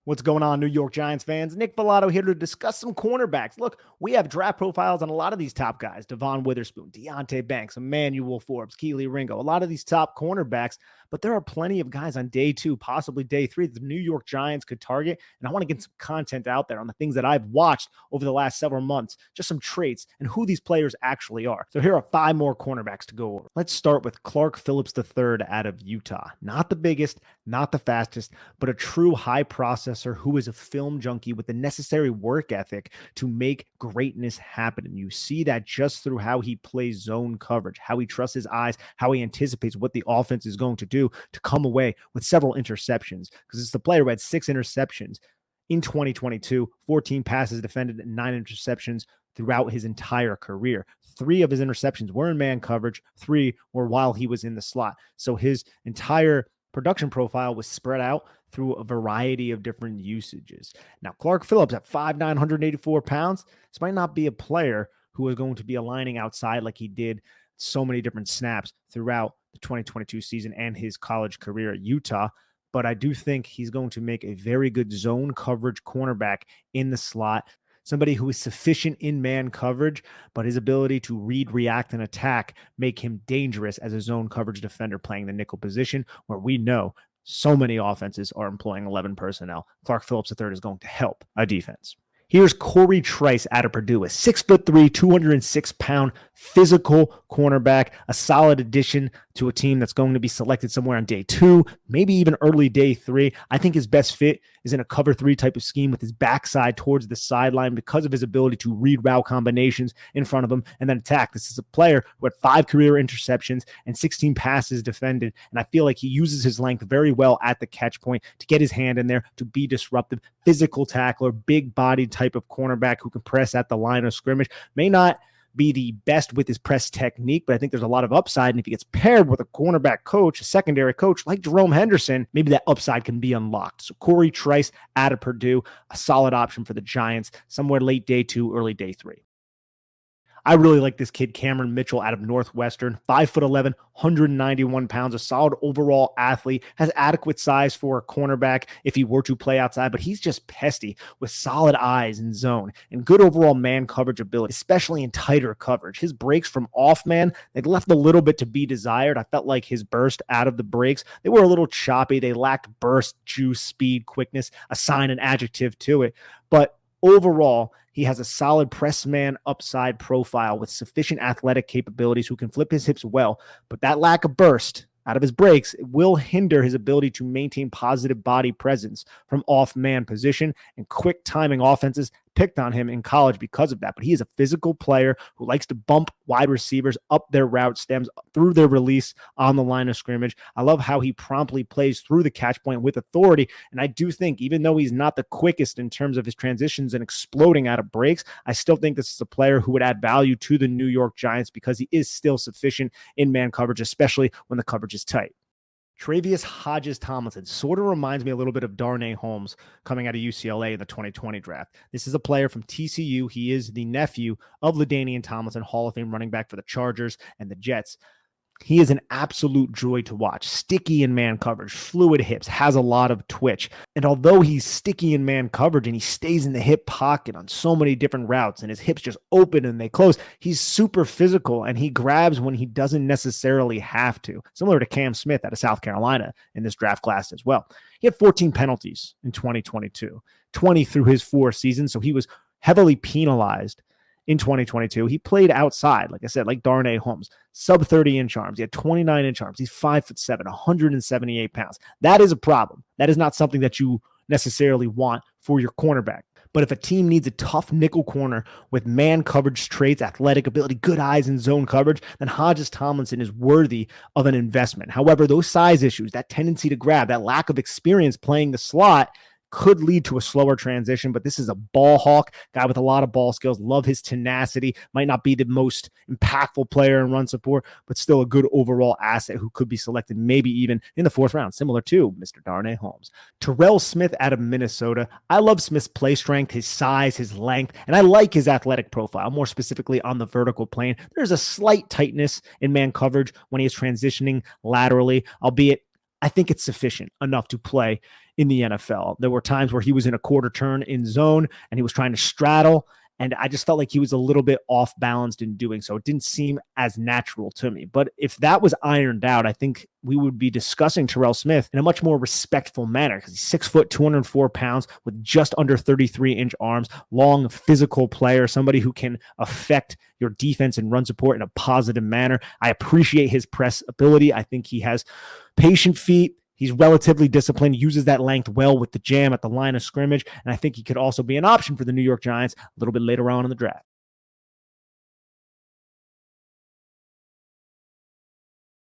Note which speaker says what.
Speaker 1: What's going on, New York Giants fans? Nick Falato here to discuss some cornerbacks. Look, we have draft profiles on a lot of these top guys. Devon Witherspoon, Deontay Banks, Emmanuel Forbes, Keely Ringo, a lot of these top cornerbacks, but there are plenty of guys on day 2, possibly day 3, that the New York Giants could target, and I want to get some content out there on the things that I've watched over the last several months, just some traits and who these players actually are. So here are 5 more cornerbacks to go over. Let's start with Clark Phillips III out of Utah. Not the biggest, not the fastest, but a true high processor who is a film junkie with the necessary work ethic to make greatness happen. And you see that just through how he plays zone coverage, how he trusts his eyes, how he anticipates what the offense is going to do to come away with several interceptions, because it's the player who had 6 interceptions in 2022, 14 passes defended and 9 interceptions throughout his entire career. 3 of his interceptions were in man coverage, 3 were while he was in the slot. So his entire production profile was spread out through a variety of different usages. Now, Clark Phillips at 5'9", 184 pounds, this might not be a player who is going to be aligning outside like he did so many different snaps throughout the 2022 season and his college career at Utah, but I do think he's going to make a very good zone coverage cornerback in the slot, somebody who is sufficient in man coverage, but his ability to read, react, and attack make him dangerous as a zone coverage defender playing the nickel position, where we know so many offenses are employing 11 personnel. Clark Phillips III is going to help a defense. Here's Corey Trice out of Purdue, a 6'3", 206-pound physical cornerback, a solid addition to a team that's going to be selected somewhere on day 2, maybe even early day 3. I think his best fit is in a cover 3 type of scheme with his backside towards the sideline because of his ability to read route combinations in front of him and then attack. This is a player who had 5 career interceptions and 16 passes defended, and I feel like he uses his length very well at the catch point to get his hand in there, to be disruptive, physical tackler, big-bodied type of cornerback who can press at the line of scrimmage. May not be the best with his press technique, but I think there's a lot of upside. And if he gets paired with a cornerback coach, a secondary coach like Jerome Henderson, maybe that upside can be unlocked. So Corey Trice out of Purdue, a solid option for the Giants, somewhere late day 2, early day 3. I really like this kid, Cameron Mitchell out of Northwestern, 5'11", 191 pounds, a solid overall athlete, has adequate size for a cornerback if he were to play outside, but he's just pesty with solid eyes in zone and good overall man coverage ability, especially in tighter coverage. His breaks from off man, they left a little bit to be desired. I felt like his burst out of the breaks, they were a little choppy. They lacked burst, juice, speed, quickness, assign an adjective to it. But overall, he has a solid press man upside profile with sufficient athletic capabilities who can flip his hips well, but that lack of burst out of his breaks will hinder his ability to maintain positive body presence from off-man position, and quick timing offenses picked on him in college because of that. But he is a physical player who likes to bump wide receivers up their route stems through their release on the line of scrimmage. I love how he promptly plays through the catch point with authority. And I do think, even though he's not the quickest in terms of his transitions and exploding out of breaks, I still think this is a player who would add value to the New York Giants because he is still sufficient in man coverage, especially when the coverage is tight. Travius Hodges-Tomlinson sort of reminds me a little bit of Darnay Holmes coming out of UCLA in the 2020 draft. This is a player from TCU. He is the nephew of LaDainian Tomlinson, Hall of Fame running back for the Chargers and the Jets. He is an absolute joy to watch. Sticky in man coverage, fluid hips, has a lot of twitch. And although he's sticky in man coverage and he stays in the hip pocket on so many different routes and his hips just open and they close, he's super physical and he grabs when he doesn't necessarily have to. Similar to Cam Smith out of South Carolina in this draft class as well. He had 14 penalties in 2022, 20 through his 4 seasons, so he was heavily penalized. In 2022, he played outside, like I said, like Darnay Holmes, sub 30-inch arms. He had 29-inch arms. He's 5'7", 178 pounds. That is a problem. That is not something that you necessarily want for your cornerback. But if a team needs a tough nickel corner with man coverage traits, athletic ability, good eyes, and zone coverage, then Hodges-Tomlinson is worthy of an investment. However, those size issues, that tendency to grab, that lack of experience playing the slot, could lead to a slower transition, but this is a ball hawk, guy with a lot of ball skills. Love his tenacity. Might not be the most impactful player in run support, but still a good overall asset who could be selected maybe even in the 4th round, similar to Mr. Darnay Holmes. Terrell Smith out of Minnesota. I love Smith's play strength, his size, his length, and I like his athletic profile, more specifically on the vertical plane. There's a slight tightness in man coverage when he is transitioning laterally, albeit I think it's sufficient enough to play in the NFL. There were times where he was in a quarter turn in zone and he was trying to straddle. And I just felt like he was a little bit off balanced in doing so. It didn't seem as natural to me. But if that was ironed out, I think we would be discussing Terrell Smith in a much more respectful manner because he's 6 foot, 204 pounds with just under 33-inch arms, long physical player, somebody who can affect your defense and run support in a positive manner. I appreciate his press ability. I think he has patient feet. He's relatively disciplined, uses that length well with the jam at the line of scrimmage, and I think he could also be an option for the New York Giants a little bit later on in the draft.